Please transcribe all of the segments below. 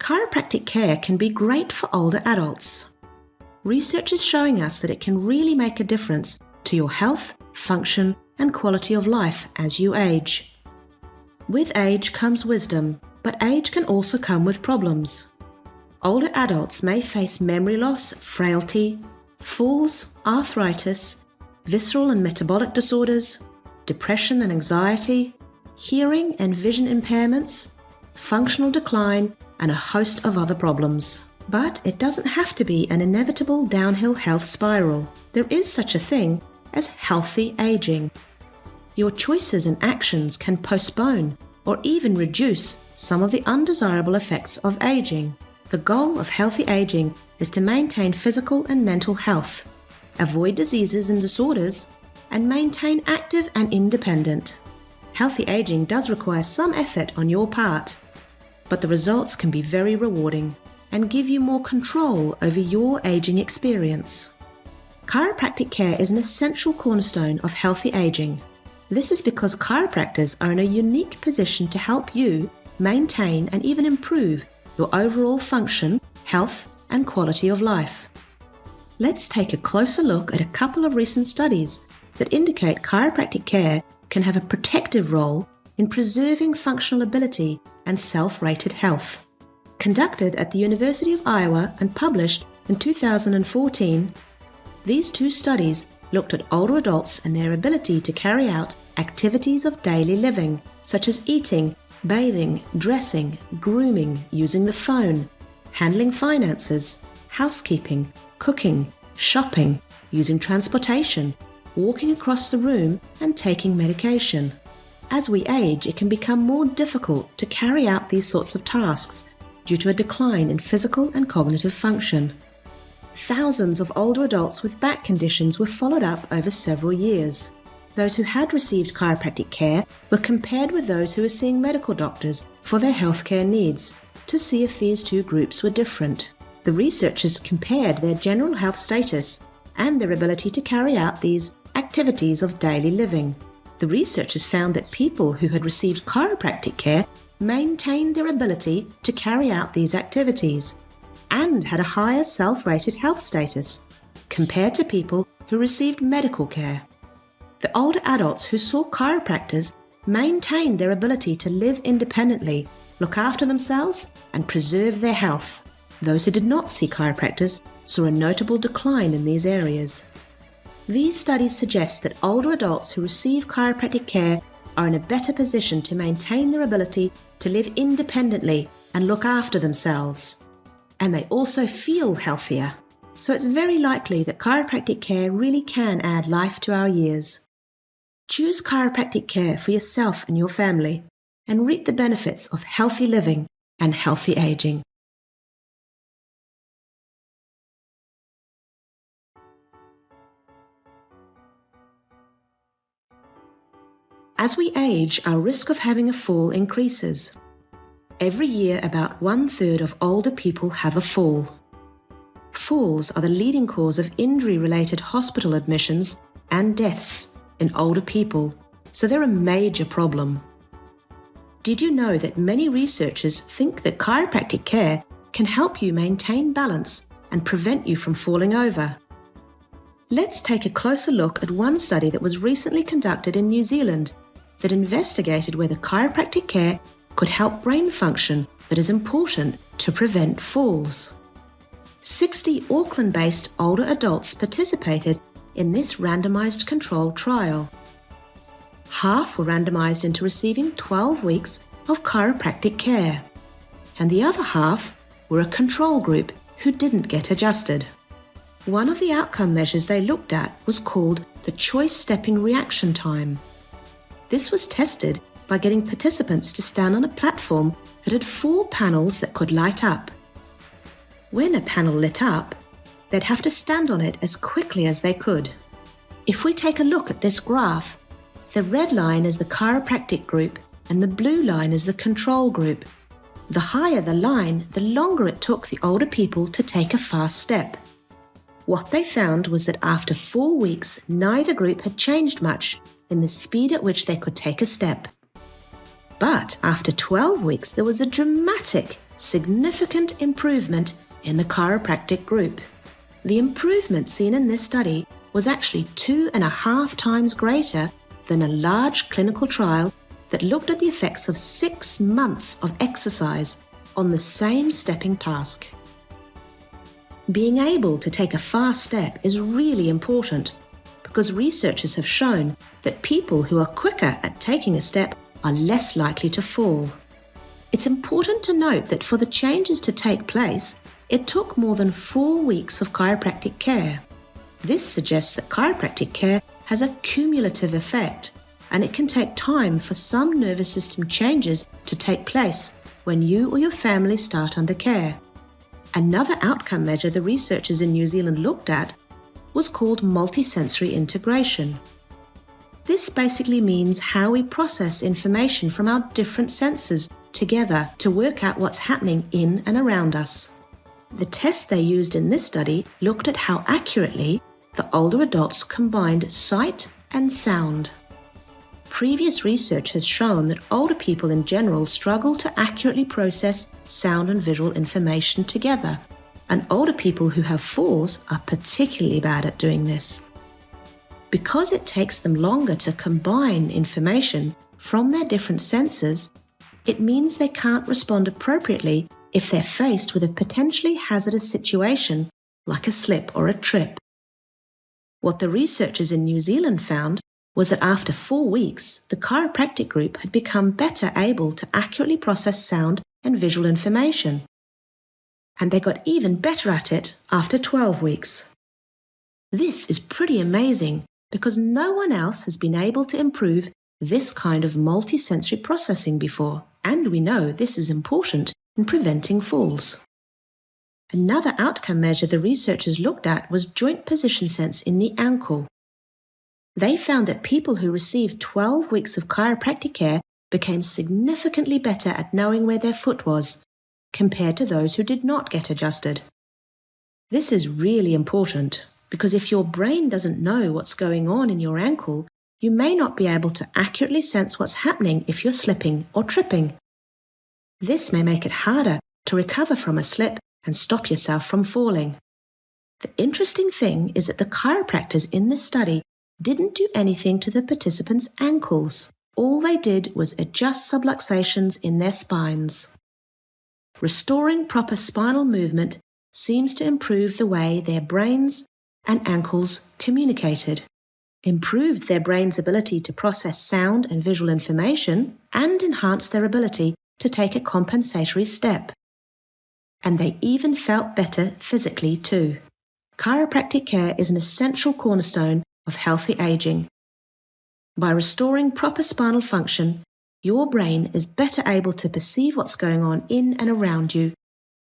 Chiropractic care can be great for older adults. Research is showing us that it can really make a difference to your health, function, and quality of life as you age. With age comes wisdom, but age can also come with problems. Older adults may face memory loss, frailty, falls, arthritis, visceral and metabolic disorders, depression and anxiety, hearing and vision impairments, functional decline, and a host of other problems. But it doesn't have to be an inevitable downhill health spiral. There is such a thing as healthy aging. Your choices and actions can postpone or even reduce some of the undesirable effects of aging. The goal of healthy aging is to maintain physical and mental health, avoid diseases and disorders, and maintain active and independent. Healthy aging does require some effort on your part, but the results can be very rewarding and give you more control over your aging experience. Chiropractic care is an essential cornerstone of healthy aging. This is because chiropractors are in a unique position to help you maintain and even improve your overall function, health, and quality of life. Let's take a closer look at a couple of recent studies that indicate chiropractic care can have a protective role in preserving functional ability and self-rated health. Conducted at the University of Iowa and published in 2014, these two studies looked at older adults and their ability to carry out activities of daily living, such as eating, bathing, dressing, grooming, using the phone, handling finances, housekeeping, cooking, shopping, using transportation, walking across the room, and taking medication. As we age, it can become more difficult to carry out these sorts of tasks due to a decline in physical and cognitive function. Thousands of older adults with back conditions were followed up over several years. Those who had received chiropractic care were compared with those who were seeing medical doctors for their healthcare needs to see if these two groups were different. The researchers compared their general health status and their ability to carry out these activities of daily living. The researchers found that people who had received chiropractic care maintained their ability to carry out these activities and had a higher self-rated health status compared to people who received medical care. The older adults who saw chiropractors maintained their ability to live independently, look after themselves, and preserve their health. Those who did not see chiropractors saw a notable decline in these areas. These studies suggest that older adults who receive chiropractic care are in a better position to maintain their ability to live independently and look after themselves. And they also feel healthier. So it's very likely that chiropractic care really can add life to our years. Choose chiropractic care for yourself and your family and reap the benefits of healthy living and healthy aging. As we age, our risk of having a fall increases. Every year, about 1/3 of older people have a fall. Falls are the leading cause of injury-related hospital admissions and deaths in older people, so they're a major problem. Did you know that many researchers think that chiropractic care can help you maintain balance and prevent you from falling over? Let's take a closer look at one study that was recently conducted in New Zealand that investigated whether chiropractic care could help brain function that is important to prevent falls. 60 Auckland-based older adults participated in this randomized controlled trial. Half were randomized into receiving 12 weeks of chiropractic care, and the other half were a control group who didn't get adjusted. One of the outcome measures they looked at was called the choice stepping reaction time. This was tested by getting participants to stand on a platform that had 4 panels that could light up. When a panel lit up, they'd have to stand on it as quickly as they could. If we take a look at this graph, the red line is the chiropractic group and the blue line is the control group. The higher the line, the longer it took the older people to take a fast step. What they found was that after 4 weeks, neither group had changed much in the speed at which they could take a step. But after 12 weeks, there was a dramatic significant improvement in the chiropractic group. The improvement seen in this study was actually 2.5 times greater than a large clinical trial that looked at the effects of 6 months of exercise on the same stepping task. Being able to take a fast step is really important because researchers have shown that people who are quicker at taking a step are less likely to fall. It's important to note that for the changes to take place, it took more than 4 weeks of chiropractic care. This suggests that chiropractic care has a cumulative effect, and it can take time for some nervous system changes to take place when you or your family start under care. Another outcome measure the researchers in New Zealand looked at was called multisensory integration. This basically means how we process information from our different senses together to work out what's happening in and around us. The test they used in this study looked at how accurately the older adults combined sight and sound. Previous research has shown that older people in general struggle to accurately process sound and visual information together, and older people who have falls are particularly bad at doing this. Because it takes them longer to combine information from their different senses, it means they can't respond appropriately if they're faced with a potentially hazardous situation like a slip or a trip. What the researchers in New Zealand found was that after 4 weeks, the chiropractic group had become better able to accurately process sound and visual information. And they got even better at it after 12 weeks. This is pretty amazing because no one else has been able to improve this kind of multisensory processing before, and we know this is important in preventing falls. Another outcome measure the researchers looked at was joint position sense in the ankle. They found that people who received 12 weeks of chiropractic care became significantly better at knowing where their foot was, compared to those who did not get adjusted. This is really important because if your brain doesn't know what's going on in your ankle, you may not be able to accurately sense what's happening if you're slipping or tripping. This may make it harder to recover from a slip and stop yourself from falling. The interesting thing is that the chiropractors in this study didn't do anything to the participants' ankles. All they did was adjust subluxations in their spines. Restoring proper spinal movement seems to improve the way their brains and ankles communicated, improved their brain's ability to process sound and visual information, and enhanced their ability to take a compensatory step. And they even felt better physically too. Chiropractic care is an essential cornerstone of healthy aging. By restoring proper spinal function, your brain is better able to perceive what's going on in and around you.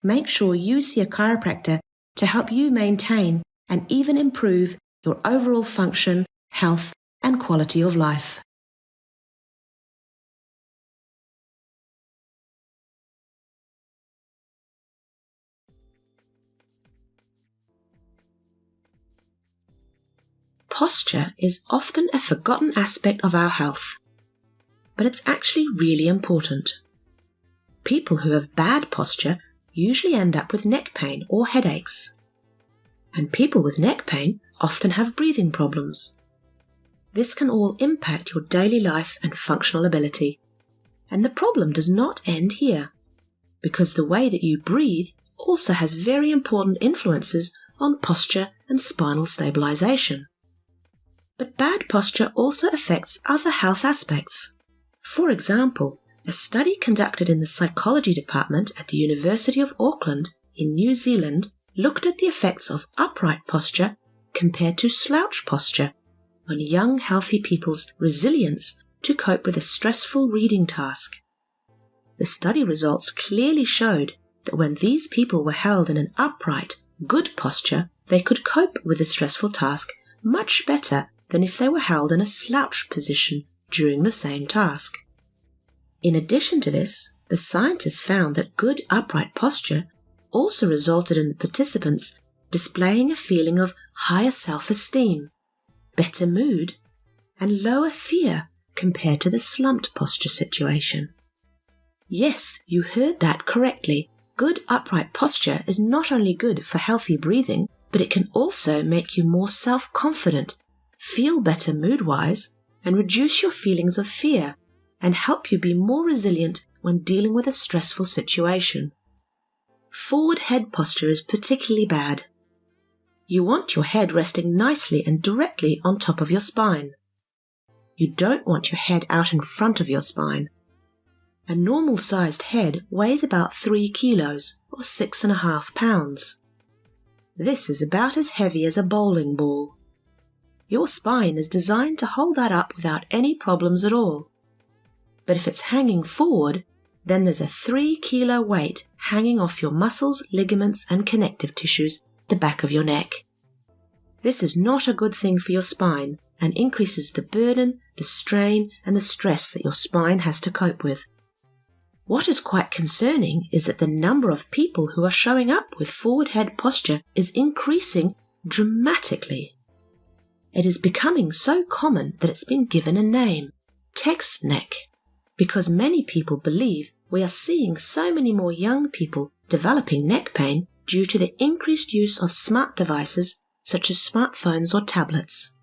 Make sure you see a chiropractor to help you maintain and even improve your overall function, health, and quality of life. Posture is often a forgotten aspect of our health, but it's actually really important. People who have bad posture usually end up with neck pain or headaches, and people with neck pain often have breathing problems. This can all impact your daily life and functional ability, and the problem does not end here, because the way that you breathe also has very important influences on posture and spinal stabilization. But bad posture also affects other health aspects. For example, a study conducted in the psychology department at the University of Auckland in New Zealand looked at the effects of upright posture compared to slouch posture on young, healthy people's resilience to cope with a stressful reading task. The study results clearly showed that when these people were held in an upright, good posture, they could cope with the stressful task much better than if they were held in a slouch position during the same task. In addition to this, the scientists found that good upright posture also resulted in the participants displaying a feeling of higher self-esteem, better mood, and lower fear compared to the slumped posture situation. Yes, you heard that correctly. Good upright posture is not only good for healthy breathing, but it can also make you more self-confident, feel better mood-wise, and reduce your feelings of fear, and help you be more resilient when dealing with a stressful situation. Forward head posture is particularly bad. You want your head resting nicely and directly on top of your spine. You don't want your head out in front of your spine. A normal-sized head weighs about 3 kilos, or 6.5 pounds. This is about as heavy as a bowling ball. Your spine is designed to hold that up without any problems at all. But if it's hanging forward, then there's a 3-kilo weight hanging off your muscles, ligaments, and connective tissues at the back of your neck. This is not a good thing for your spine and increases the burden, the strain, and the stress that your spine has to cope with. What is quite concerning is that the number of people who are showing up with forward head posture is increasing dramatically. It is becoming so common that it's been given a name, text neck, because many people believe we are seeing so many more young people developing neck pain due to the increased use of smart devices such as smartphones or tablets.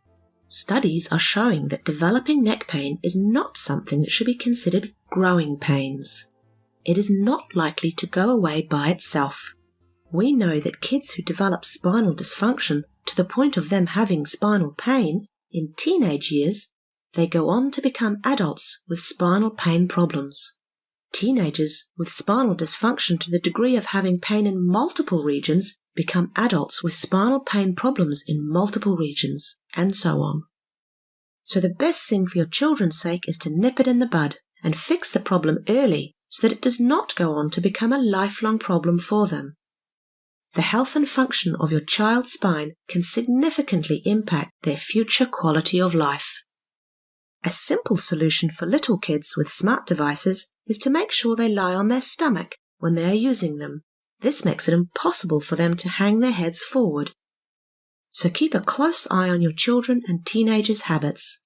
Studies are showing that developing neck pain is not something that should be considered growing pains. It is not likely to go away by itself. We know that kids who develop spinal dysfunction to the point of them having spinal pain in teenage years, they go on to become adults with spinal pain problems. Teenagers with spinal dysfunction to the degree of having pain in multiple regions become adults with spinal pain problems in multiple regions, and so on. So the best thing for your children's sake is to nip it in the bud and fix the problem early so that it does not go on to become a lifelong problem for them. The health and function of your child's spine can significantly impact their future quality of life. A simple solution for little kids with smart devices is to make sure they lie on their stomach when they are using them. This makes it impossible for them to hang their heads forward. So keep a close eye on your children and teenagers' habits.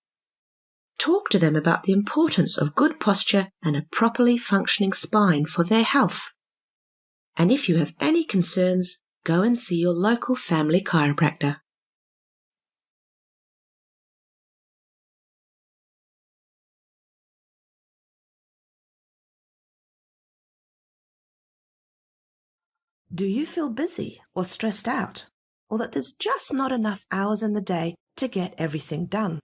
Talk to them about the importance of good posture and a properly functioning spine for their health. And if you have any concerns, go and see your local family chiropractor. Do you feel busy or stressed out, or that there's just not enough hours in the day to get everything done?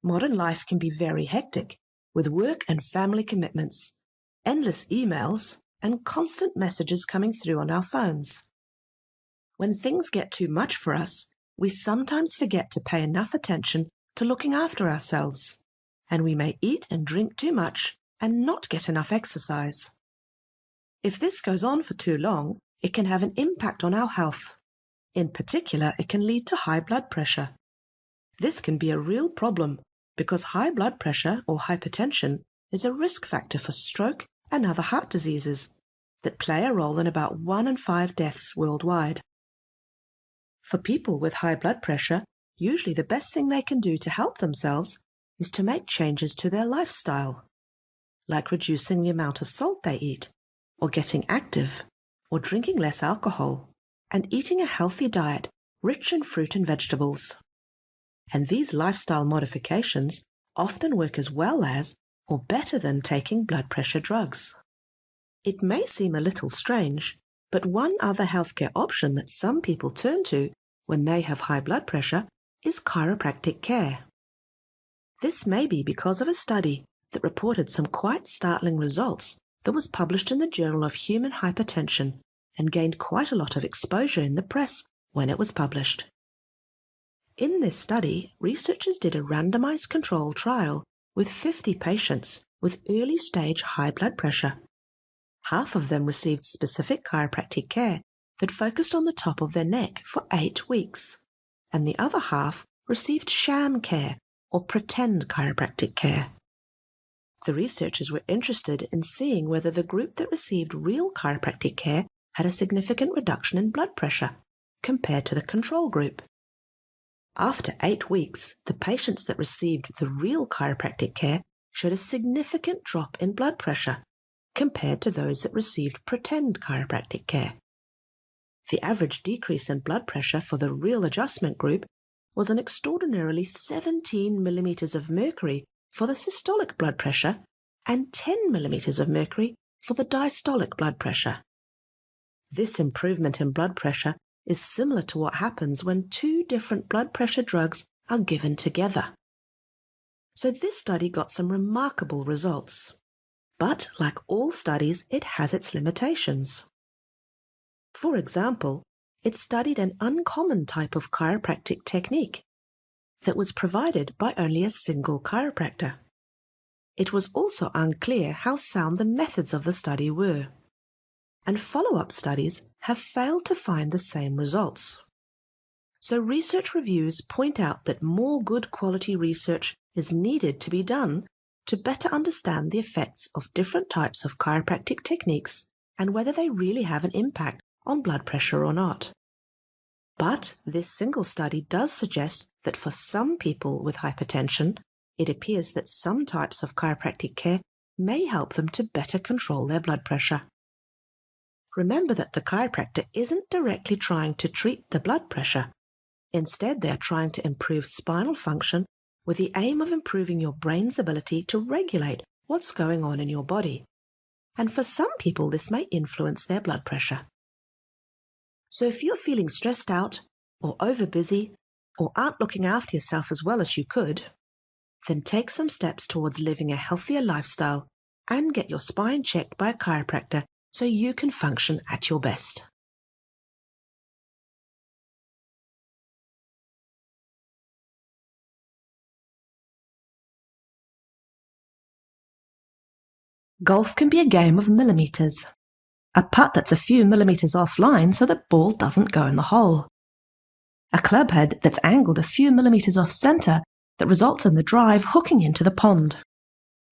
Modern life can be very hectic, with work and family commitments, endless emails, and constant messages coming through on our phones. When things get too much for us, we sometimes forget to pay enough attention to looking after ourselves, and we may eat and drink too much and not get enough exercise. If this goes on for too long, it can have an impact on our health. In particular, it can lead to high blood pressure. This can be a real problem because high blood pressure or hypertension is a risk factor for stroke and other heart diseases that play a role in about 1 in 5 deaths worldwide. For people with high blood pressure, usually the best thing they can do to help themselves is to make changes to their lifestyle, like reducing the amount of salt they eat, or getting active, or drinking less alcohol, and eating a healthy diet rich in fruit and vegetables. And these lifestyle modifications often work as well as or better than taking blood pressure drugs. It may seem a little strange, but one other healthcare option that some people turn to when they have high blood pressure is chiropractic care. This may be because of a study that reported some quite startling results that was published in the Journal of Human Hypertension and gained quite a lot of exposure in the press when it was published. In this study, researchers did a randomized control trial with 50 patients with early-stage high blood pressure. Half of them received specific chiropractic care that focused on the top of their neck for 8 weeks, and the other half received sham care or pretend chiropractic care. The researchers were interested in seeing whether the group that received real chiropractic care had a significant reduction in blood pressure compared to the control group. After 8 weeks, the patients that received the real chiropractic care showed a significant drop in blood pressure, compared to those that received pretend chiropractic care. The average decrease in blood pressure for the real adjustment group was an extraordinarily 17 millimeters of mercury for the systolic blood pressure and 10 millimeters of mercury for the diastolic blood pressure. This improvement in blood pressure is similar to what happens when two different blood pressure drugs are given together. So this study got some remarkable results. But like all studies, it has its limitations. For example, it studied an uncommon type of chiropractic technique that was provided by only a single chiropractor. It was also unclear how sound the methods of the study were, and follow-up studies have failed to find the same results. So research reviews point out that more good quality research is needed to be done to better understand the effects of different types of chiropractic techniques and whether they really have an impact on blood pressure or not. But this single study does suggest that for some people with hypertension, it appears that some types of chiropractic care may help them to better control their blood pressure. Remember that the chiropractor isn't directly trying to treat the blood pressure. Instead, they are trying to improve spinal function with the aim of improving your brain's ability to regulate what's going on in your body. And for some people, this may influence their blood pressure. So if you're feeling stressed out or overbusy or aren't looking after yourself as well as you could, then take some steps towards living a healthier lifestyle and get your spine checked by a chiropractor so you can function at your best. Golf can be a game of millimeters. A putt that's a few millimeters offline so the ball doesn't go in the hole. A club head that's angled a few millimeters off center that results in the drive hooking into the pond.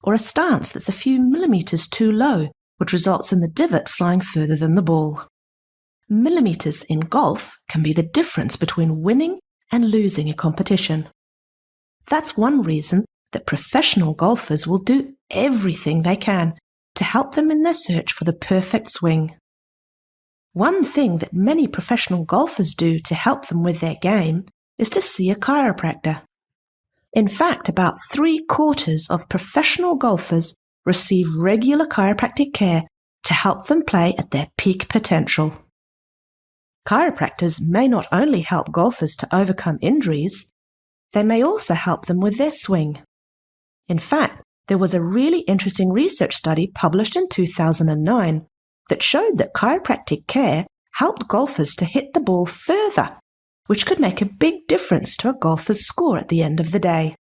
Or a stance that's a few millimeters too low, which results in the divot flying further than the ball. Millimeters in golf can be the difference between winning and losing a competition. That's one reason that professional golfers will do everything they can to help them in their search for the perfect swing. One thing that many professional golfers do to help them with their game is to see a chiropractor. In fact, about 3/4 of professional golfers receive regular chiropractic care to help them play at their peak potential. Chiropractors may not only help golfers to overcome injuries, they may also help them with their swing. In fact, there was a really interesting research study published in 2009 that showed that chiropractic care helped golfers to hit the ball further, which could make a big difference to a golfer's score at the end of the day.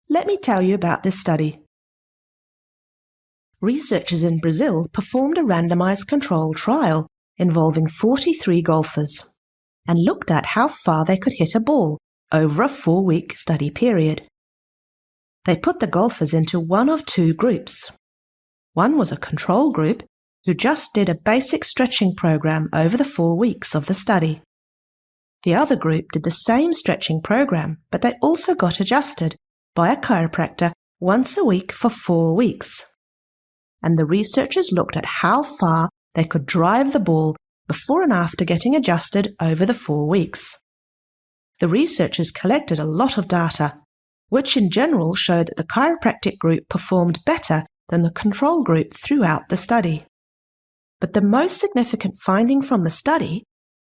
Let me tell you about this study. Researchers in Brazil performed a randomized controlled trial involving 43 golfers and looked at how far they could hit a ball over a 4-week study period. They put the golfers into one of two groups. One was a control group who just did a basic stretching program over the 4 weeks of the study. The other group did the same stretching program, but they also got adjusted by a chiropractor once a week for 4 weeks. And the researchers looked at how far they could drive the ball before and after getting adjusted over the 4 weeks. The researchers collected a lot of data, which in general showed that the chiropractic group performed better than the control group throughout the study. But the most significant finding from the study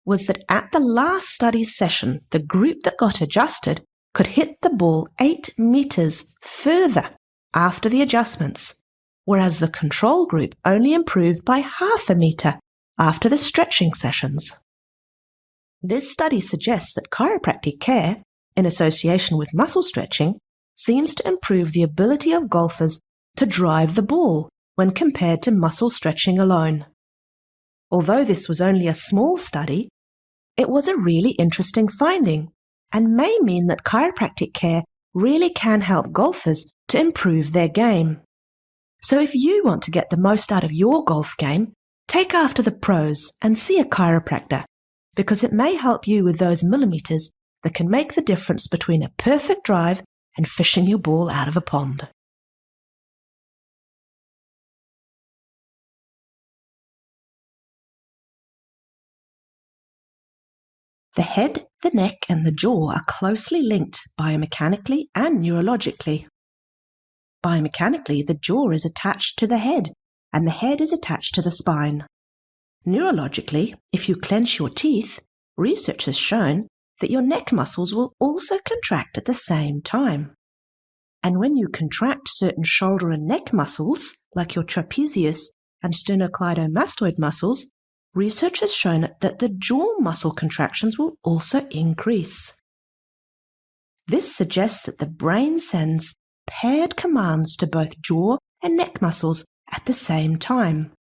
was that at the last study session, the group that got adjusted could hit the ball 8 meters further after the adjustments, whereas the control group only improved by 0.5 meter after the stretching sessions. This study suggests that chiropractic care, in association with muscle stretching, seems to improve the ability of golfers to drive the ball when compared to muscle stretching alone. Although this was only a small study, it was a really interesting finding and may mean that chiropractic care really can help golfers to improve their game. So if you want to get the most out of your golf game, take after the pros and see a chiropractor, because it may help you with those millimeters that can make the difference between a perfect drive and fishing your ball out of a pond. The head, the neck, and the jaw are closely linked biomechanically and neurologically. Biomechanically, the jaw is attached to the head, and the head is attached to the spine. Neurologically, if you clench your teeth, research has shown that your neck muscles will also contract at the same time. And when you contract certain shoulder and neck muscles, like your trapezius and sternocleidomastoid muscles, research has shown that the jaw muscle contractions will also increase. This suggests that the brain sends paired commands to both jaw and neck muscles at the same time.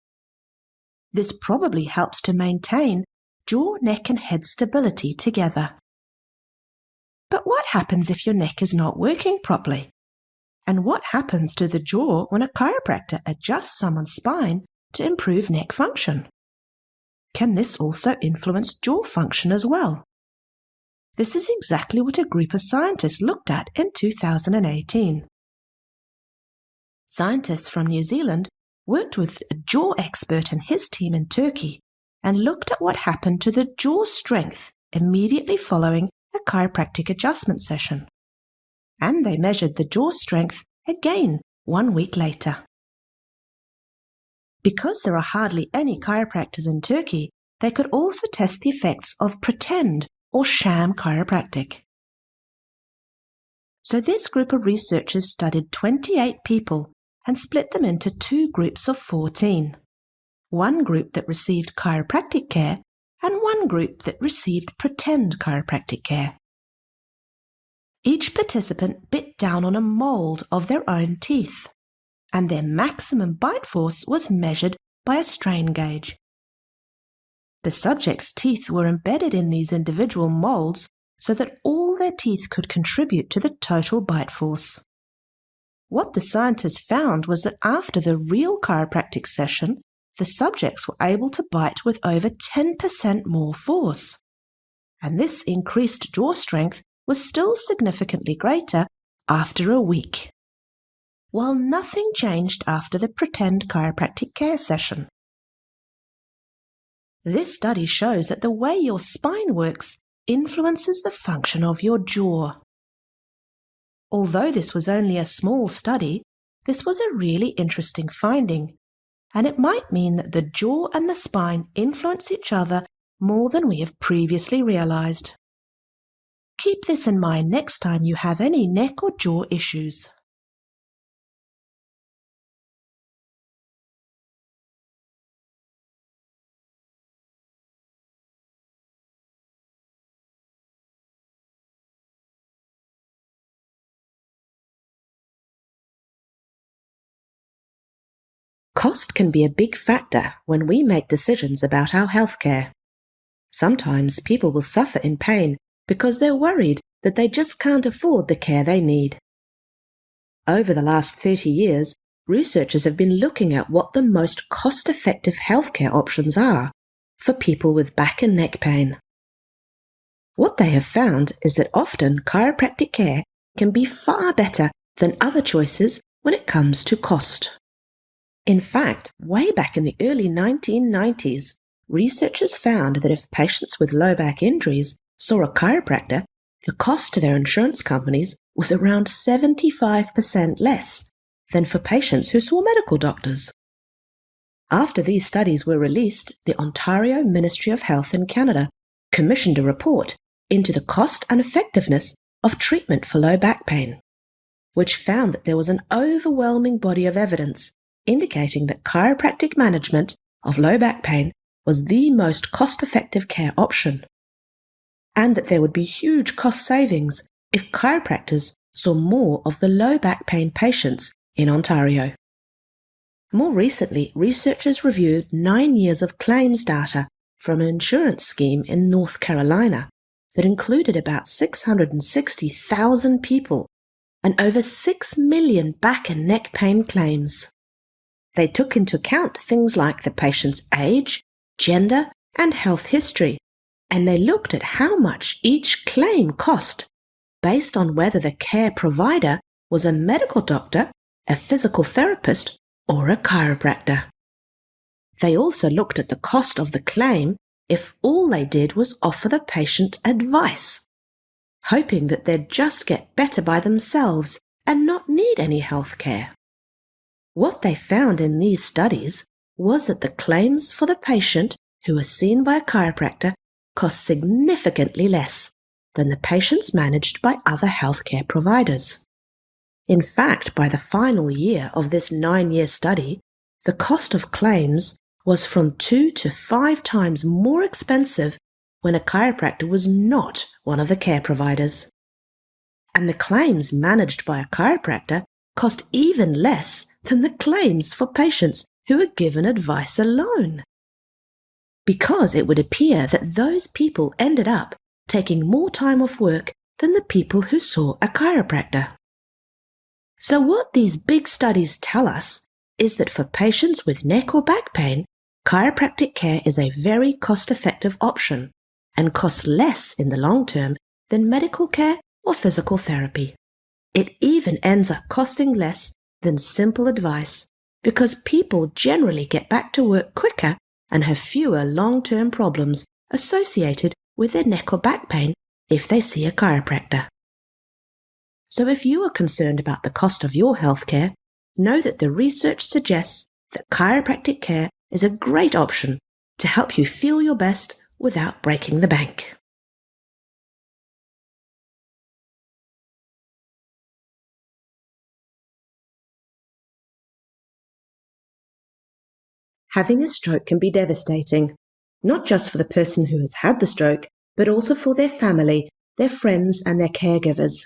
This probably helps to maintain jaw, neck, and head stability together. But what happens if your neck is not working properly? And what happens to the jaw when a chiropractor adjusts someone's spine to improve neck function? Can this also influence jaw function as well? This is exactly what a group of scientists looked at in 2018. Scientists from New Zealand worked with a jaw expert and his team in Turkey and looked at what happened to the jaw strength immediately following a chiropractic adjustment session. And they measured the jaw strength again 1 week later. Because there are hardly any chiropractors in Turkey, they could also test the effects of pretend or sham chiropractic. So this group of researchers studied 28 people and split them into 2 groups of 14. One group that received chiropractic care and one group that received pretend chiropractic care. Each participant bit down on a mold of their own teeth, and their maximum bite force was measured by a strain gauge. The subject's teeth were embedded in these individual molds so that all their teeth could contribute to the total bite force. What the scientists found was that after the real chiropractic session, the subjects were able to bite with over 10% more force. And this increased jaw strength was still significantly greater after a week, while nothing changed after the pretend chiropractic care session. This study shows that the way your spine works influences the function of your jaw. Although this was only a small study, this was a really interesting finding, and it might mean that the jaw and the spine influence each other more than we have previously realized. Keep this in mind next time you have any neck or jaw issues. Cost can be a big factor when we make decisions about our healthcare. Sometimes people will suffer in pain because they're worried that they just can't afford the care they need. Over the last 30 years, researchers have been looking at what the most cost-effective healthcare options are for people with back and neck pain. What they have found is that often chiropractic care can be far better than other choices when it comes to cost. In fact, way back in the early 1990s, researchers found that if patients with low back injuries saw a chiropractor, the cost to their insurance companies was around 75% less than for patients who saw medical doctors. After these studies were released, the Ontario Ministry of Health in Canada commissioned a report into the cost and effectiveness of treatment for low back pain, which found that there was an overwhelming body of evidence indicating that chiropractic management of low back pain was the most cost-effective care option, and that there would be huge cost savings if chiropractors saw more of the low back pain patients in Ontario. More recently, researchers reviewed 9 years of claims data from an insurance scheme in North Carolina that included about 660,000 people and over 6 million back and neck pain claims. They took into account things like the patient's age, gender, and health history, and they looked at how much each claim cost based on whether the care provider was a medical doctor, a physical therapist, or a chiropractor. They also looked at the cost of the claim if all they did was offer the patient advice, hoping that they'd just get better by themselves and not need any health care. What they found in these studies was that the claims for the patient who was seen by a chiropractor cost significantly less than the patients managed by other healthcare providers. In fact, by the final year of this 9-year study, the cost of claims was from 2 to 5 times more expensive when a chiropractor was not one of the care providers. And the claims managed by a chiropractor cost even less than the claims for patients who were given advice alone. Because it would appear that those people ended up taking more time off work than the people who saw a chiropractor. So what these big studies tell us is that for patients with neck or back pain, chiropractic care is a very cost-effective option and costs less in the long term than medical care or physical therapy. It even ends up costing less than simple advice because people generally get back to work quicker and have fewer long-term problems associated with their neck or back pain if they see a chiropractor. So if you are concerned about the cost of your healthcare, know that the research suggests that chiropractic care is a great option to help you feel your best without breaking the bank. Having a stroke can be devastating, not just for the person who has had the stroke, but also for their family, their friends, and their caregivers.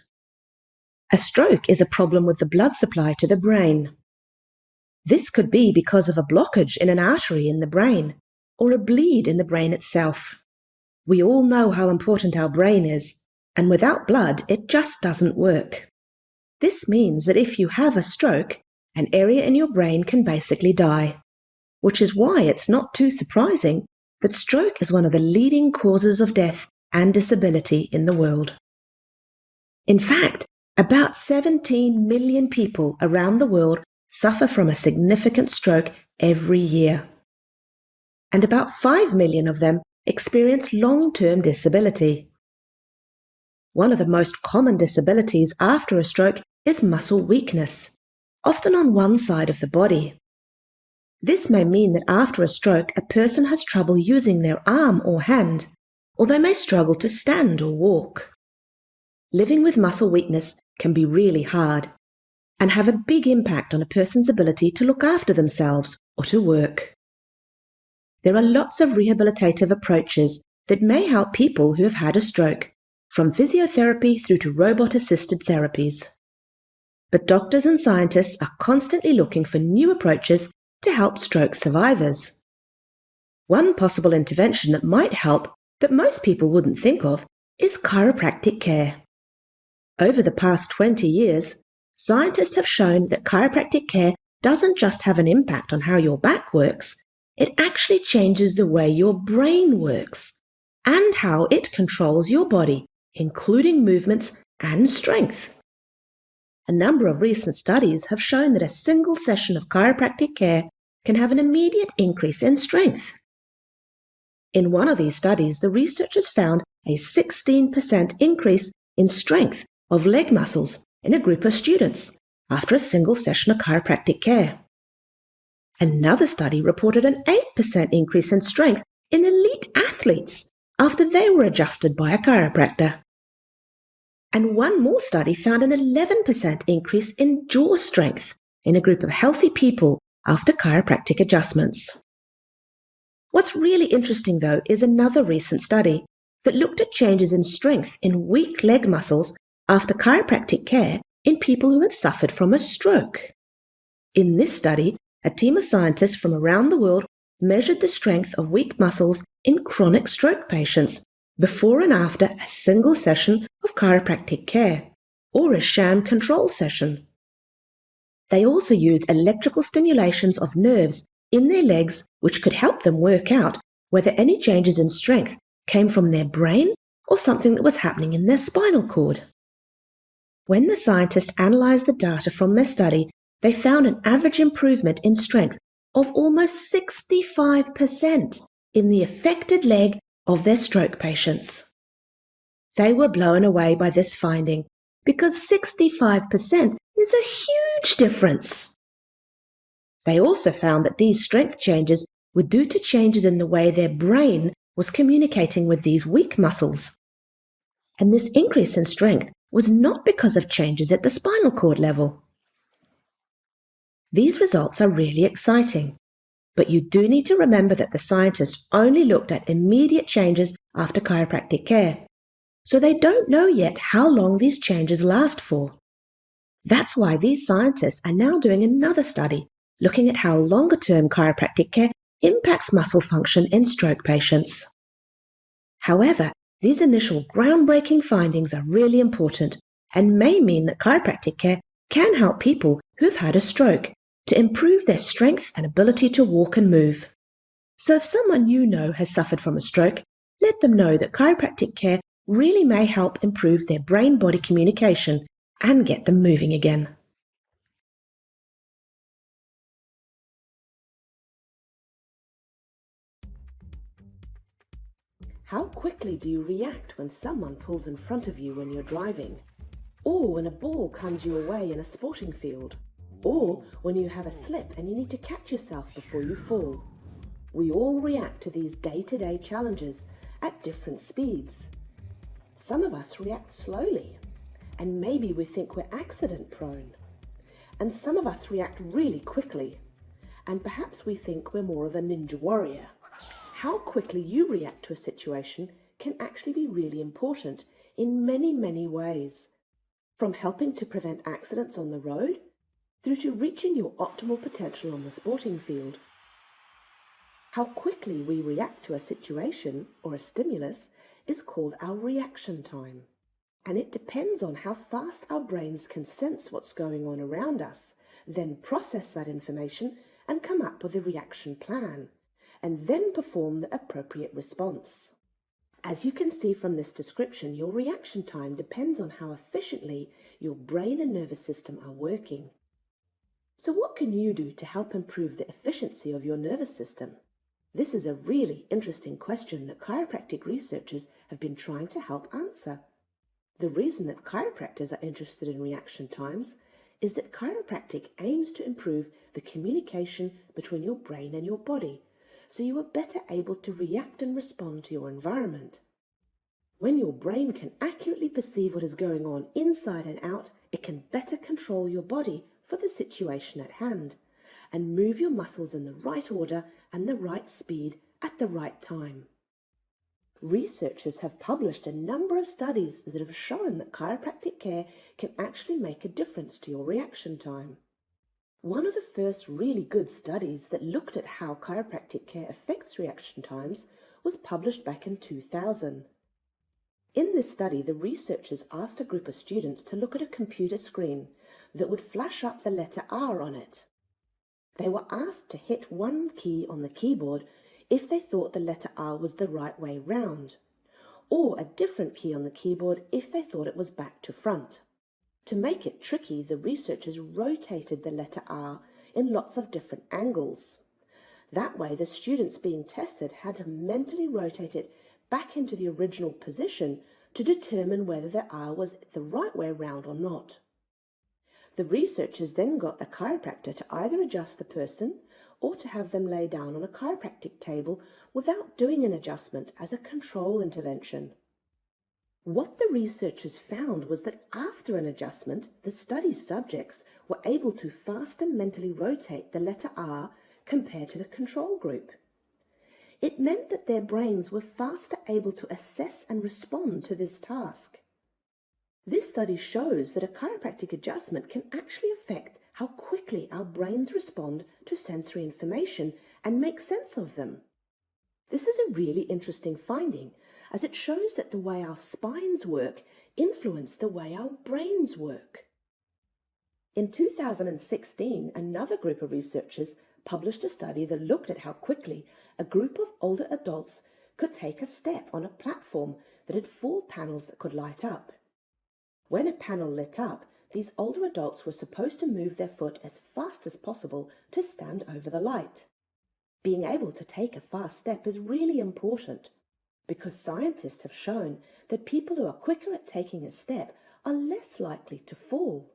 A stroke is a problem with the blood supply to the brain. This could be because of a blockage in an artery in the brain, or a bleed in the brain itself. We all know how important our brain is, and without blood, it just doesn't work. This means that if you have a stroke, an area in your brain can basically die, which is why it's not too surprising that stroke is one of the leading causes of death and disability in the world. In fact, about 17 million people around the world suffer from a significant stroke every year, and about 5 million of them experience long-term disability. One of the most common disabilities after a stroke is muscle weakness, often on one side of the body. This may mean that after a stroke, a person has trouble using their arm or hand, or they may struggle to stand or walk. Living with muscle weakness can be really hard and have a big impact on a person's ability to look after themselves or to work. There are lots of rehabilitative approaches that may help people who have had a stroke, from physiotherapy through to robot-assisted therapies. But doctors and scientists are constantly looking for new approaches to help stroke survivors. One possible intervention that might help, but most people wouldn't think of, is chiropractic care. Over the past 20 years, scientists have shown that chiropractic care doesn't just have an impact on how your back works, it actually changes the way your brain works and how it controls your body, including movements and strength. A number of recent studies have shown that a single session of chiropractic care can have an immediate increase in strength. In one of these studies, the researchers found a 16% increase in strength of leg muscles in a group of students after a single session of chiropractic care. Another study reported an 8% increase in strength in elite athletes after they were adjusted by a chiropractor. And one more study found an 11% increase in jaw strength in a group of healthy people after chiropractic adjustments. What's really interesting, though, is another recent study that looked at changes in strength in weak leg muscles after chiropractic care in people who had suffered from a stroke. In this study, a team of scientists from around the world measured the strength of weak muscles in chronic stroke patients before and after a single session of chiropractic care, or a sham control session. They also used electrical stimulations of nerves in their legs which could help them work out whether any changes in strength came from their brain or something that was happening in their spinal cord. When the scientists analyzed the data from their study, they found an average improvement in strength of almost 65%, in the affected leg of their stroke patients. They were blown away by this finding because 65% is a huge difference. They also found that these strength changes were due to changes in the way their brain was communicating with these weak muscles. And this increase in strength was not because of changes at the spinal cord level. These results are really exciting, but you do need to remember that the scientists only looked at immediate changes after chiropractic care, so they don't know yet how long these changes last for. That's why these scientists are now doing another study, looking at how longer-term chiropractic care impacts muscle function in stroke patients. However, these initial groundbreaking findings are really important and may mean that chiropractic care can help people who've had a stroke to improve their strength and ability to walk and move. So if someone you know has suffered from a stroke, let them know that chiropractic care really may help improve their brain-body communication and get them moving again. How quickly do you react when someone pulls in front of you when you're driving? Or when a ball comes your way in a sporting field? Or when you have a slip and you need to catch yourself before you fall? We all react to these day-to-day challenges at different speeds. Some of us react slowly, and maybe we think we're accident-prone. And some of us react really quickly, and perhaps we think we're more of a ninja warrior. How quickly you react to a situation can actually be really important in many, many ways. From helping to prevent accidents on the road, through to reaching your optimal potential on the sporting field. How quickly we react to a situation or a stimulus is called our reaction time. And it depends on how fast our brains can sense what's going on around us, then process that information and come up with a reaction plan, and then perform the appropriate response. As you can see from this description, your reaction time depends on how efficiently your brain and nervous system are working. So what can you do to help improve the efficiency of your nervous system? This is a really interesting question that chiropractic researchers have been trying to help answer. The reason that chiropractors are interested in reaction times is that chiropractic aims to improve the communication between your brain and your body, so you are better able to react and respond to your environment. When your brain can accurately perceive what is going on inside and out, it can better control your body for the situation at hand and move your muscles in the right order and the right speed at the right time. Researchers have published a number of studies that have shown that chiropractic care can actually make a difference to your reaction time. One of the first really good studies that looked at how chiropractic care affects reaction times was published back in 2000. In this study, the researchers asked a group of students to look at a computer screen that would flash up the letter R on it. They were asked to hit one key on the keyboard if they thought the letter R was the right way round, or a different key on the keyboard if they thought it was back to front. To make it tricky, the researchers rotated the letter R in lots of different angles. That way, the students being tested had to mentally rotate it back into the original position to determine whether the R was the right way round or not. The researchers then got a chiropractor to either adjust the person or to have them lay down on a chiropractic table without doing an adjustment as a control intervention. What the researchers found was that after an adjustment, the study subjects were able to faster mentally rotate the letter R compared to the control group. It meant that their brains were faster able to assess and respond to this task. This study shows that a chiropractic adjustment can actually affect how quickly our brains respond to sensory information and make sense of them. This is a really interesting finding, as it shows that the way our spines work influence the way our brains work. In 2016, another group of researchers published a study that looked at how quickly a group of older adults could take a step on a platform that had 4 panels that could light up. When a panel lit up, these older adults were supposed to move their foot as fast as possible to stand over the light. Being able to take a fast step is really important because scientists have shown that people who are quicker at taking a step are less likely to fall.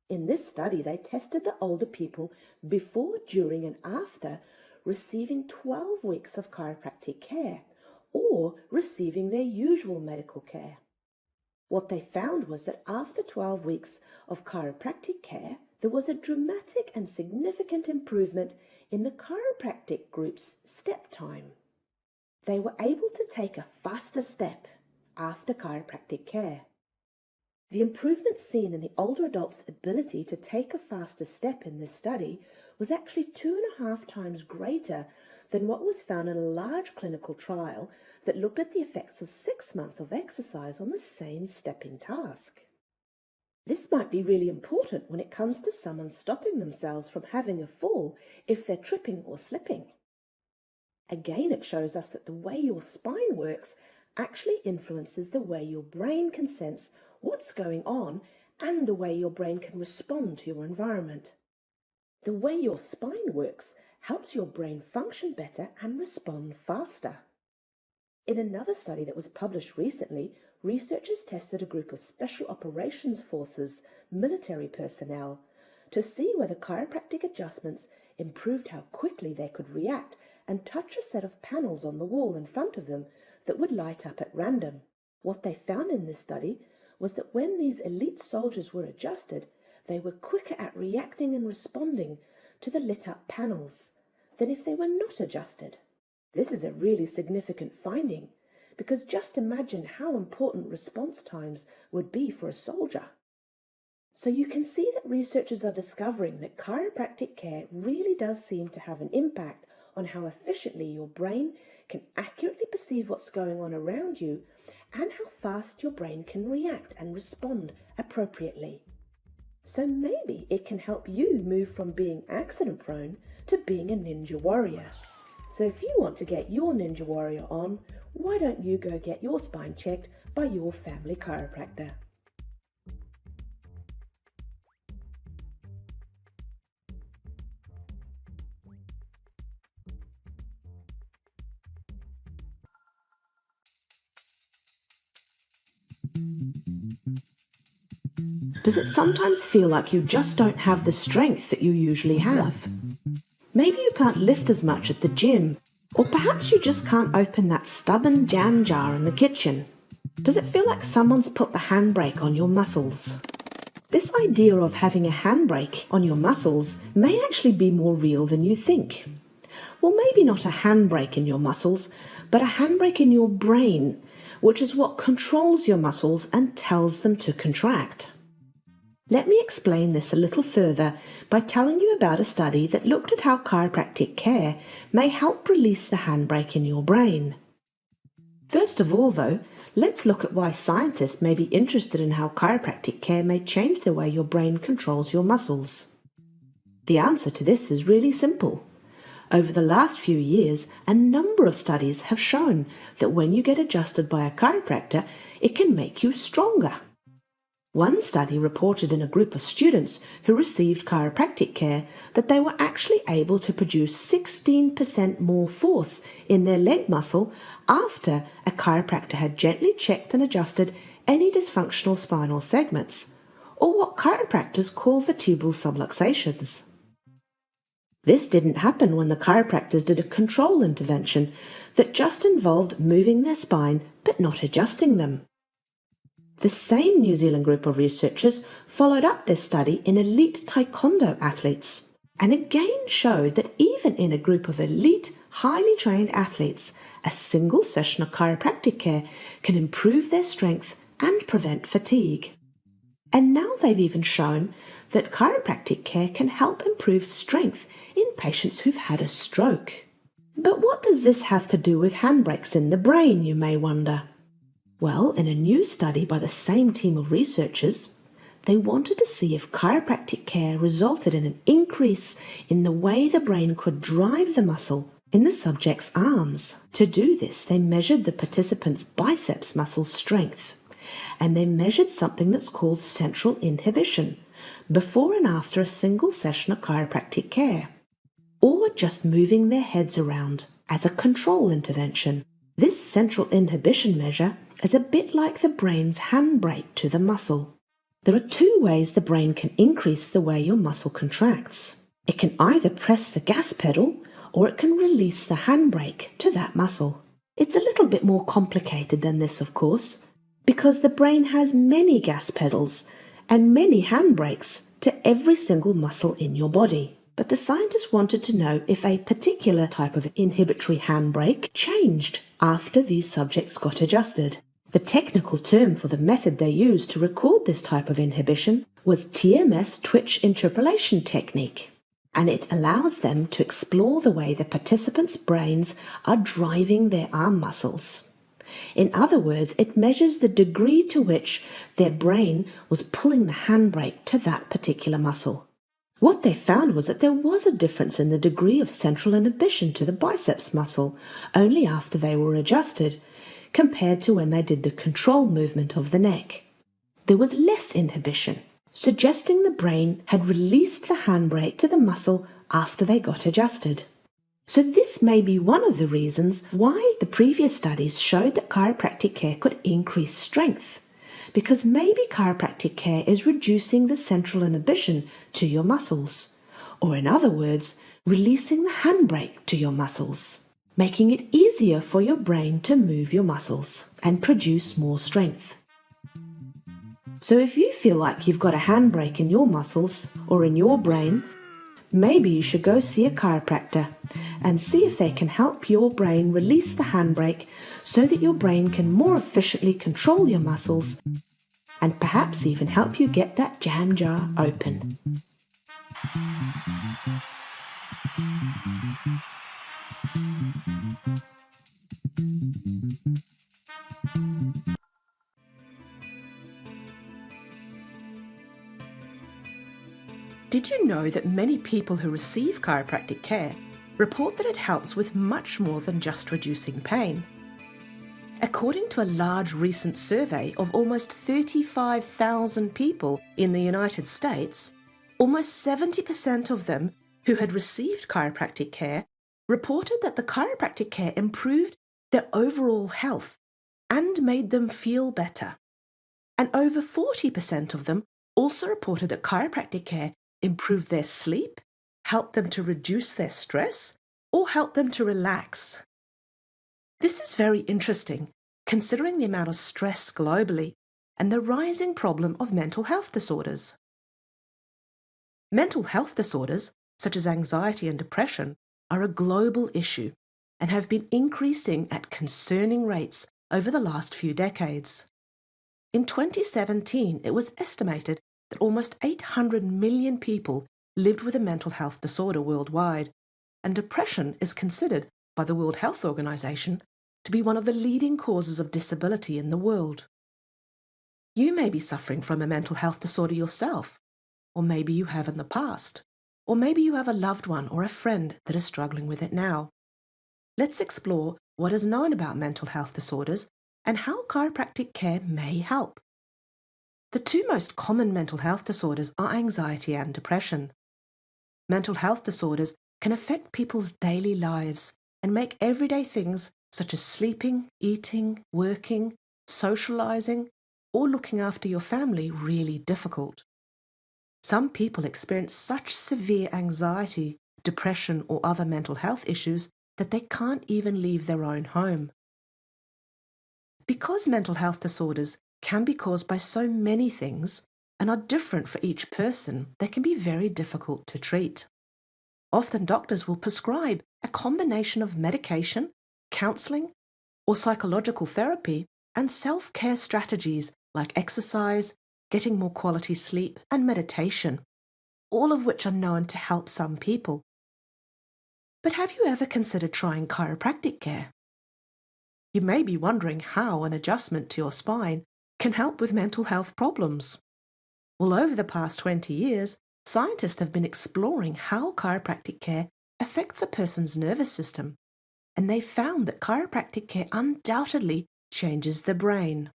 In this study, they tested the older people before, during, and after receiving 12 weeks of chiropractic care or receiving their usual medical care. What they found was that after 12 weeks of chiropractic care, there was a dramatic and significant improvement in the chiropractic group's step time. They were able to take a faster step after chiropractic care. The improvement seen in the older adults' ability to take a faster step in this study was actually 2.5 times greater than what was found in a large clinical trial that looked at the effects of 6 months of exercise on the same stepping task. This might be really important when it comes to someone stopping themselves from having a fall if they're tripping or slipping. Again, it shows us that the way your spine works actually influences the way your brain can sense what's going on and the way your brain can respond to your environment. The way your spine works helps your brain function better and respond faster. In another study that was published recently, researchers tested a group of Special Operations Forces military personnel to see whether chiropractic adjustments improved how quickly they could react and touch a set of panels on the wall in front of them that would light up at random. What they found in this study was that when these elite soldiers were adjusted, they were quicker at reacting and responding to the lit-up panels than if they were not adjusted. This is a really significant finding because just imagine how important response times would be for a soldier. So you can see that researchers are discovering that chiropractic care really does seem to have an impact on how efficiently your brain can accurately perceive what's going on around you and how fast your brain can react and respond appropriately. So maybe it can help you move from being accident-prone to being a ninja warrior. So if you want to get your ninja warrior on, why don't you go get your spine checked by your family chiropractor? Does it sometimes feel like you just don't have the strength that you usually have? Maybe you can't lift as much at the gym, or perhaps you just can't open that stubborn jam jar in the kitchen. Does it feel like someone's put the handbrake on your muscles? This idea of having a handbrake on your muscles may actually be more real than you think. Well, maybe not a handbrake in your muscles, but a handbrake in your brain, which is what controls your muscles and tells them to contract. Let me explain this a little further by telling you about a study that looked at how chiropractic care may help release the handbrake in your brain. First of all, though, let's look at why scientists may be interested in how chiropractic care may change the way your brain controls your muscles. The answer to this is really simple. Over the last few years, a number of studies have shown that when you get adjusted by a chiropractor, it can make you stronger. One study reported in a group of students who received chiropractic care that they were actually able to produce 16% more force in their leg muscle after a chiropractor had gently checked and adjusted any dysfunctional spinal segments, or what chiropractors call vertebral subluxations. This didn't happen when the chiropractors did a control intervention that just involved moving their spine but not adjusting them. The same New Zealand group of researchers followed up this study in elite taekwondo athletes and again showed that even in a group of elite, highly trained athletes, a single session of chiropractic care can improve their strength and prevent fatigue. And now they've even shown that chiropractic care can help improve strength in patients who've had a stroke. But what does this have to do with handbrakes in the brain, you may wonder? Well, in a new study by the same team of researchers, they wanted to see if chiropractic care resulted in an increase in the way the brain could drive the muscle in the subject's arms. To do this, they measured the participants' biceps muscle strength, and they measured something that's called central inhibition before and after a single session of chiropractic care. Or are just moving their heads around as a control intervention. This central inhibition measure is a bit like the brain's handbrake to the muscle. There are two ways the brain can increase the way your muscle contracts. It can either press the gas pedal or it can release the handbrake to that muscle. It's a little bit more complicated than this, of course, because the brain has many gas pedals and many handbrakes to every single muscle in your body. But the scientists wanted to know if a particular type of inhibitory handbrake changed after these subjects got adjusted. The technical term for the method they used to record this type of inhibition was TMS twitch interpolation technique, and it allows them to explore the way the participants' brains are driving their arm muscles. In other words, it measures the degree to which their brain was pulling the handbrake to that particular muscle. What they found was that there was a difference in the degree of central inhibition to the biceps muscle only after they were adjusted, compared to when they did the control movement of the neck. There was less inhibition, suggesting the brain had released the handbrake to the muscle after they got adjusted. So this may be one of the reasons why the previous studies showed that chiropractic care could increase strength, because maybe chiropractic care is reducing the central inhibition to your muscles, or in other words, releasing the handbrake to your muscles, making it easier for your brain to move your muscles and produce more strength. So if you feel like you've got a handbrake in your muscles or in your brain, maybe you should go see a chiropractor and see if they can help your brain release the handbrake so that your brain can more efficiently control your muscles and perhaps even help you get that jam jar open. Did you know that many people who receive chiropractic care report that it helps with much more than just reducing pain? According to a large recent survey of almost 35,000 people in the United States, almost 70% of them who had received chiropractic care reported that the chiropractic care improved their overall health and made them feel better. And over 40% of them also reported that chiropractic care improved their sleep, helped them to reduce their stress, or helped them to relax. This is very interesting, considering the amount of stress globally and the rising problem of mental health disorders. Mental health disorders, such as anxiety and depression, are a global issue and have been increasing at concerning rates over the last few decades. In 2017, it was estimated that almost 800 million people lived with a mental health disorder worldwide, and depression is considered by the World Health Organization to be one of the leading causes of disability in the world. You may be suffering from a mental health disorder yourself, or maybe you have in the past, or maybe you have a loved one or a friend that is struggling with it now. Let's explore what is known about mental health disorders and how chiropractic care may help. The two most common mental health disorders are anxiety and depression. Mental health disorders can affect people's daily lives and make everyday things such as sleeping, eating, working, socializing, or looking after your family really difficult. Some people experience such severe anxiety, depression, or other mental health issues that they can't even leave their own home. Because mental health disorders can be caused by so many things and are different for each person, they can be very difficult to treat. Often doctors will prescribe a combination of medication, counseling, or psychological therapy and self-care strategies like exercise, getting more quality sleep, and meditation, all of which are known to help some people. But have you ever considered trying chiropractic care? You may be wondering how an adjustment to your spine can help with mental health problems. Well, over the past 20 years, scientists have been exploring how chiropractic care affects a person's nervous system, and they found that chiropractic care undoubtedly changes the brain.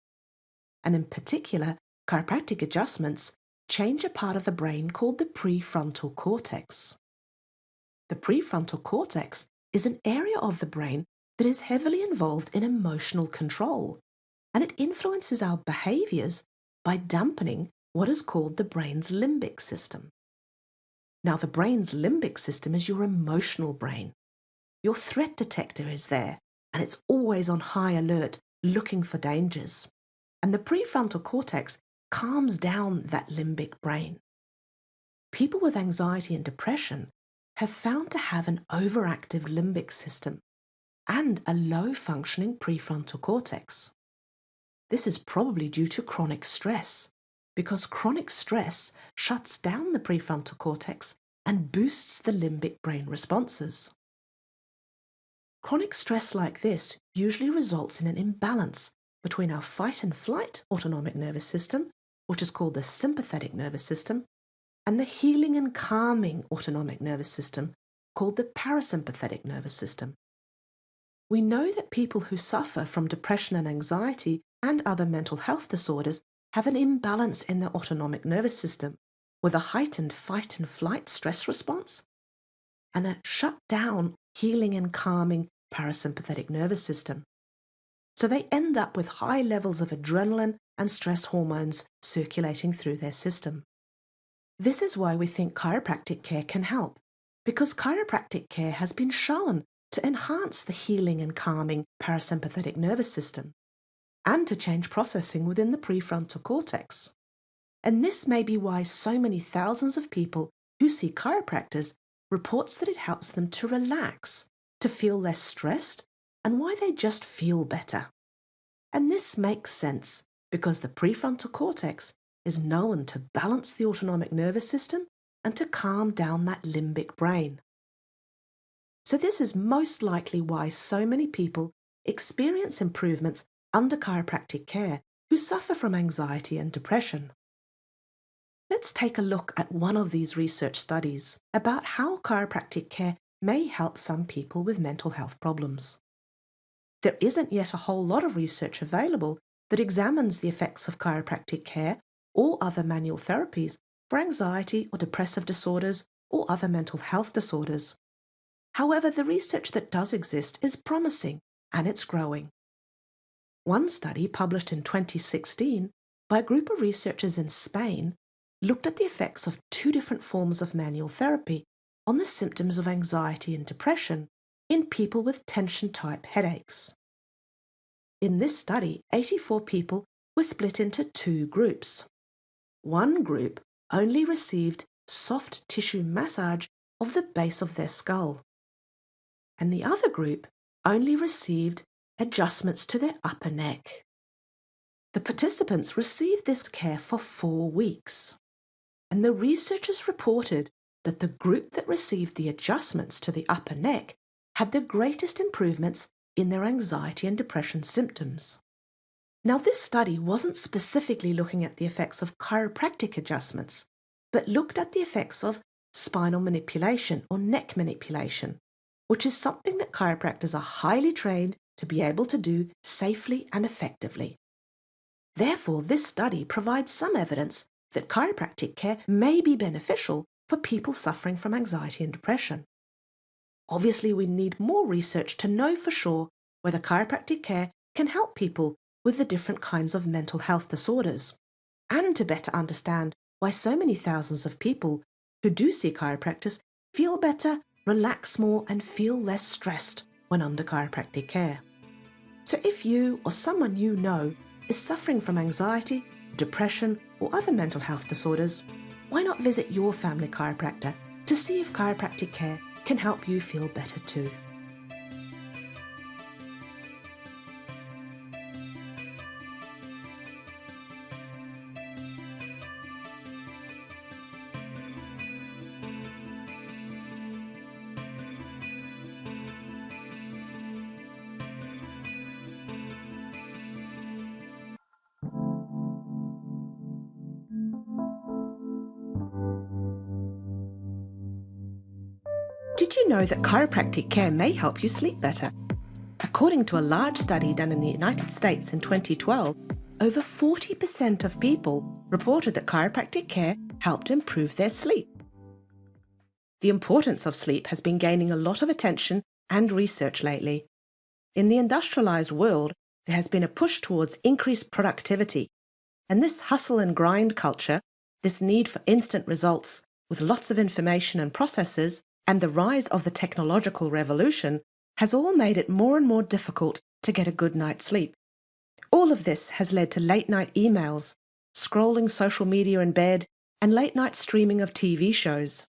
And in particular, chiropractic adjustments change a part of the brain called the prefrontal cortex. The prefrontal cortex is an area of the brain that is heavily involved in emotional control, and it influences our behaviors by dampening what is called the brain's limbic system. Now, the brain's limbic system is your emotional brain. Your threat detector is there, and it's always on high alert, looking for dangers. And the prefrontal cortex calms down that limbic brain. People with anxiety and depression have found to have an overactive limbic system and a low-functioning prefrontal cortex. This is probably due to chronic stress, because chronic stress shuts down the prefrontal cortex and boosts the limbic brain responses. Chronic stress like this usually results in an imbalance between our fight and flight autonomic nervous system, which is called the sympathetic nervous system, and the healing and calming autonomic nervous system, called the parasympathetic nervous system. We know that people who suffer from depression and anxiety and other mental health disorders have an imbalance in their autonomic nervous system, with a heightened fight and flight stress response and a shut down healing and calming parasympathetic nervous system. So they end up with high levels of adrenaline and stress hormones circulating through their system. This is why we think chiropractic care can help, because chiropractic care has been shown to enhance the healing and calming parasympathetic nervous system and to change processing within the prefrontal cortex. And this may be why so many thousands of people who see chiropractors reports that it helps them to relax, to feel less stressed, and why they just feel better. And this makes sense because the prefrontal cortex is known to balance the autonomic nervous system and to calm down that limbic brain. So this is most likely why so many people experience improvements under chiropractic care who suffer from anxiety and depression. Let's take a look at one of these research studies about how chiropractic care may help some people with mental health problems. There isn't yet a whole lot of research available that examines the effects of chiropractic care or other manual therapies for anxiety or depressive disorders or other mental health disorders. However, the research that does exist is promising and it's growing. One study published in 2016 by a group of researchers in Spain looked at the effects of two different forms of manual therapy on the symptoms of anxiety and depression in people with tension-type headaches. In this study, 84 people were split into two groups. One group only received soft tissue massage of the base of their skull, and the other group only received adjustments to their upper neck. The participants received this care for 4 weeks, and the researchers reported that the group that received the adjustments to the upper neck had the greatest improvements in their anxiety and depression symptoms. Now, this study wasn't specifically looking at the effects of chiropractic adjustments, but looked at the effects of spinal manipulation or neck manipulation, which is something that chiropractors are highly trained to be able to do safely and effectively. Therefore, this study provides some evidence that chiropractic care may be beneficial for people suffering from anxiety and depression. Obviously, we need more research to know for sure whether chiropractic care can help people with the different kinds of mental health disorders, and to better understand why so many thousands of people who do see chiropractors feel better, relax more, and feel less stressed when under chiropractic care. So if you or someone you know is suffering from anxiety, depression, or other mental health disorders, why not visit your family chiropractor to see if chiropractic care can help you feel better too. Did you know that chiropractic care may help you sleep better? According to a large study done in the United States in 2012, over 40% of people reported that chiropractic care helped improve their sleep. The importance of sleep has been gaining a lot of attention and research lately. In the industrialized world, there has been a push towards increased productivity, and this hustle and grind culture, this need for instant results with lots of information and processes, and the rise of the technological revolution has all made it more and more difficult to get a good night's sleep. All of this has led to late-night emails, scrolling social media in bed, and late-night streaming of TV shows.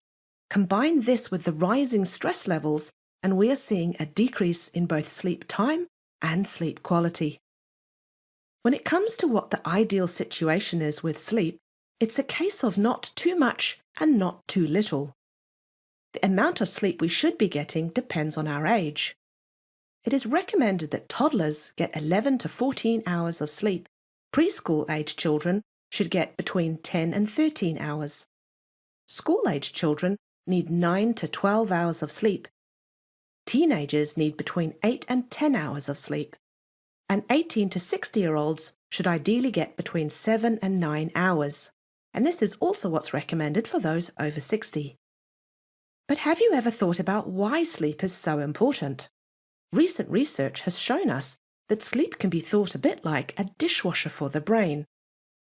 Combine this with the rising stress levels, and we are seeing a decrease in both sleep time and sleep quality. When it comes to what the ideal situation is with sleep, it's a case of not too much and not too little. The amount of sleep we should be getting depends on our age. It is recommended that toddlers get 11 to 14 hours of sleep. Preschool-aged children should get between 10 and 13 hours. School-aged children need 9 to 12 hours of sleep. Teenagers need between 8 and 10 hours of sleep. And 18 to 60-year-olds should ideally get between 7 and 9 hours. And this is also what's recommended for those over 60. But have you ever thought about why sleep is so important? Recent research has shown us that sleep can be thought a bit like a dishwasher for the brain.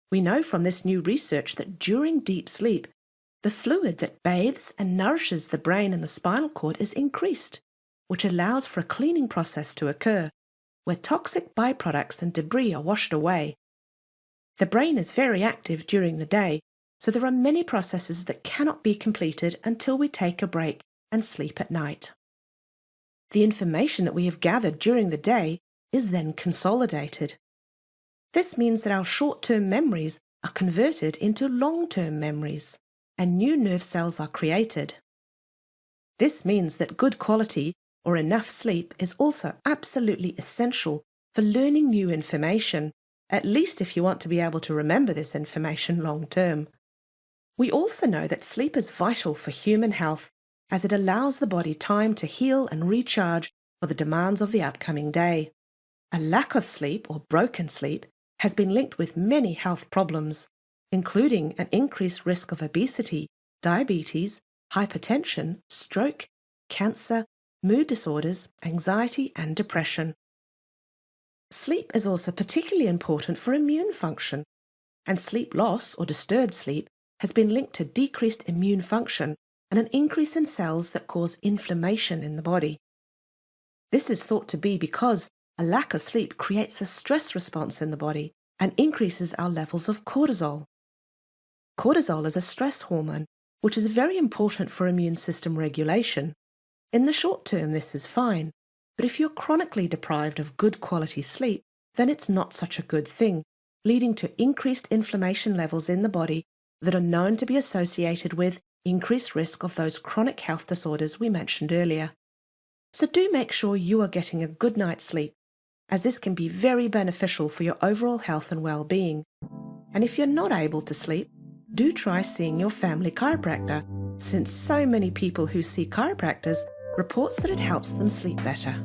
We know from this new research that during deep sleep, the fluid that bathes and nourishes the brain and the spinal cord is increased, which allows for a cleaning process to occur, where toxic byproducts and debris are washed away. The brain is very active during the day, so there are many processes that cannot be completed until we take a break and sleep at night. The information that we have gathered during the day is then consolidated. This means that our short-term memories are converted into long-term memories, and new nerve cells are created. This means that good quality or enough sleep is also absolutely essential for learning new information, at least if you want to be able to remember this information long-term. We also know that sleep is vital for human health, as it allows the body time to heal and recharge for the demands of the upcoming day. A lack of sleep or broken sleep has been linked with many health problems, including an increased risk of obesity, diabetes, hypertension, stroke, cancer, mood disorders, anxiety, and depression. Sleep is also particularly important for immune function, and sleep loss or disturbed sleep has been linked to decreased immune function and an increase in cells that cause inflammation in the body. This is thought to be because a lack of sleep creates a stress response in the body and increases our levels of cortisol. Cortisol is a stress hormone, which is very important for immune system regulation. In the short term, this is fine, but if you're chronically deprived of good quality sleep, then it's not such a good thing, leading to increased inflammation levels in the body that are known to be associated with increased risk of those chronic health disorders we mentioned earlier. So do make sure you are getting a good night's sleep, as this can be very beneficial for your overall health and well-being. And if you're not able to sleep, do try seeing your family chiropractor, since so many people who see chiropractors reports that it helps them sleep better.